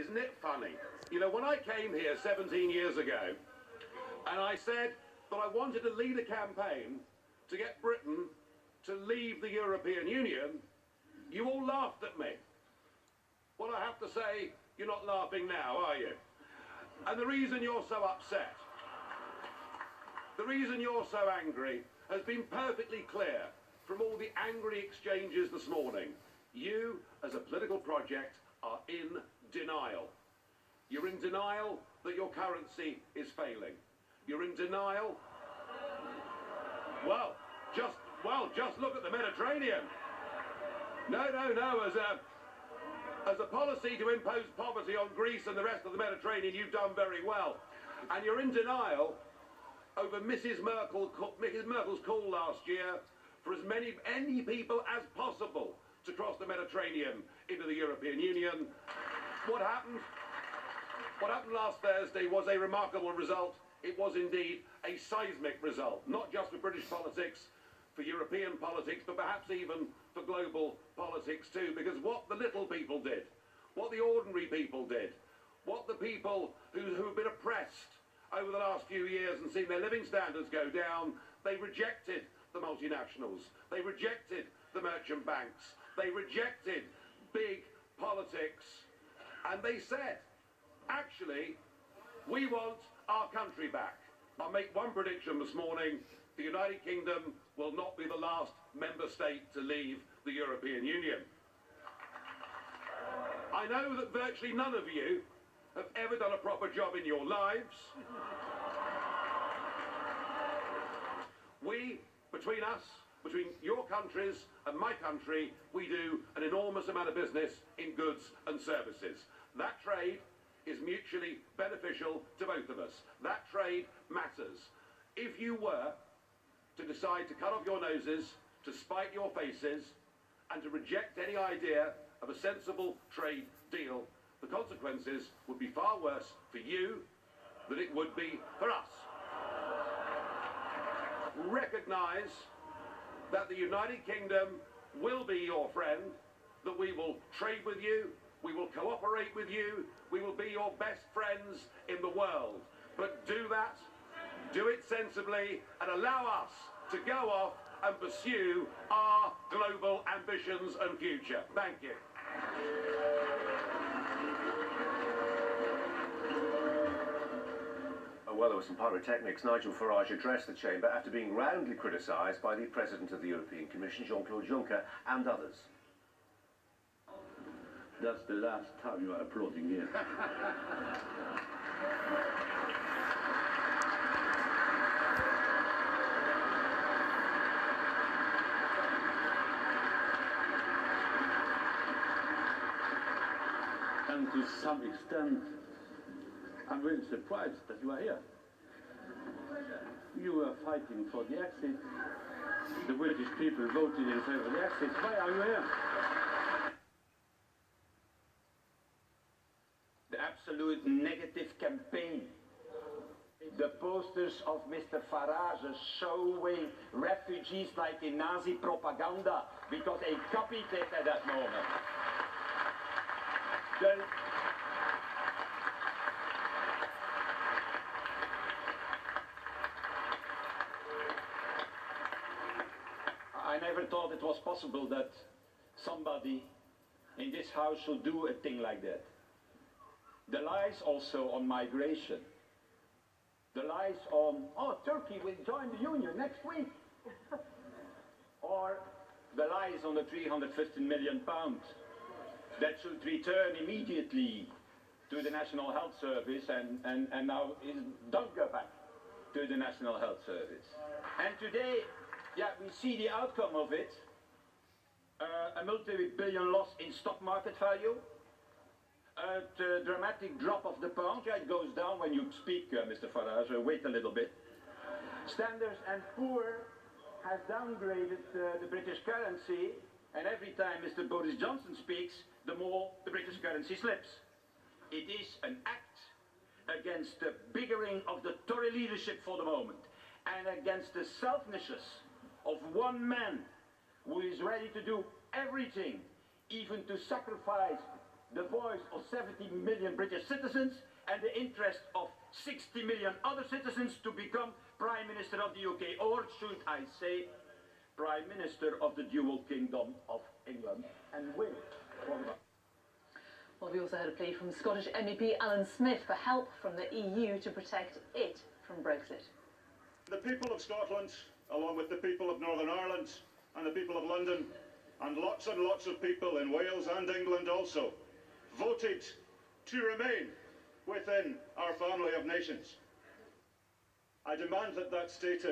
isn't it funny? You know, when I came here 17 years ago, and I said that I wanted to lead a campaign to get Britain to leave the European Union, you all laughed at me. Well, I have to say, you're not laughing now, are you? And the reason you're so upset, the reason you're so angry, has been perfectly clear from all the angry exchanges this morning. You, as a political project, are in denial. You're in denial that your currency is failing. You're in denial. Well, just look at the Mediterranean. No. As a policy to impose poverty on Greece and the rest of the Mediterranean, you've done very well. And you're in denial over Mrs. Merkel's call last year for as many people as possible to cross the Mediterranean into the European Union. What happened last Thursday was a remarkable result. It was indeed a seismic result, not just for British politics, for European politics, but perhaps even for global politics too, because what the little people did, what the ordinary people did, what the people who've been oppressed over the last few years and seen their living standards go down, they rejected the multinationals, they rejected the merchant banks, they rejected big politics, and they said, actually, we want our country back. I'll make one prediction this morning: the United Kingdom will not be the last member state to leave the European Union. I know that virtually none of you have ever done a proper job in your lives. We, between us, between your countries and my country, we do an enormous amount of business in goods and services. That trade is mutually beneficial to both of us. That trade matters. If you were to decide to cut off your noses, to spite your faces, and to reject any idea of a sensible trade deal, the consequences would be far worse for you than it would be for us. Recognise that the United Kingdom will be your friend, that we will trade with you, we will cooperate with you, we will be your best friends in the world. But do that, do it sensibly, and allow us to go off and pursue our global ambitions and future. Thank you. Well, there were some pyrotechnics. Nigel Farage addressed the chamber after being roundly criticised by the President of the European Commission, Jean-Claude Juncker, and others. That's the last time you are applauding here. And to some extent, I'm really surprised that you are here. You were fighting for the exit. The British people voted in favor of the exit. Why are you here? The absolute negative campaign. The posters of Mr. Farage showing refugees like in Nazi propaganda because they copied it at that moment. I never thought it was possible that somebody in this house should do a thing like that. The lies also on migration. The lies on, oh, Turkey will join the Union next week. Or the lies on the £350 million that should return immediately to the National Health Service and now don't go back to the National Health Service. And today, yeah, we see the outcome of it. A multi-billion loss in stock market value. A dramatic drop of the pound. Yeah, it goes down when you speak, Mr. Farage. Wait a little bit. Standard & Poor has downgraded the British currency, and every time Mr. Boris Johnson speaks, the more the British currency slips. It is an act against the bickering of the Tory leadership for the moment, and against the selfishness of one man who is ready to do everything, even to sacrifice the voice of 70 million British citizens and the interest of 60 million other citizens to become Prime Minister of the UK, or should I say, Prime Minister of the Dual Kingdom of England and Wales. Well, we also had a plea from Scottish MEP Alan Smith for help from the EU to protect it from Brexit. The people of Scotland, along with the people of Northern Ireland and the people of London, and lots of people in Wales and England also, voted to remain within our family of nations. I demand that that status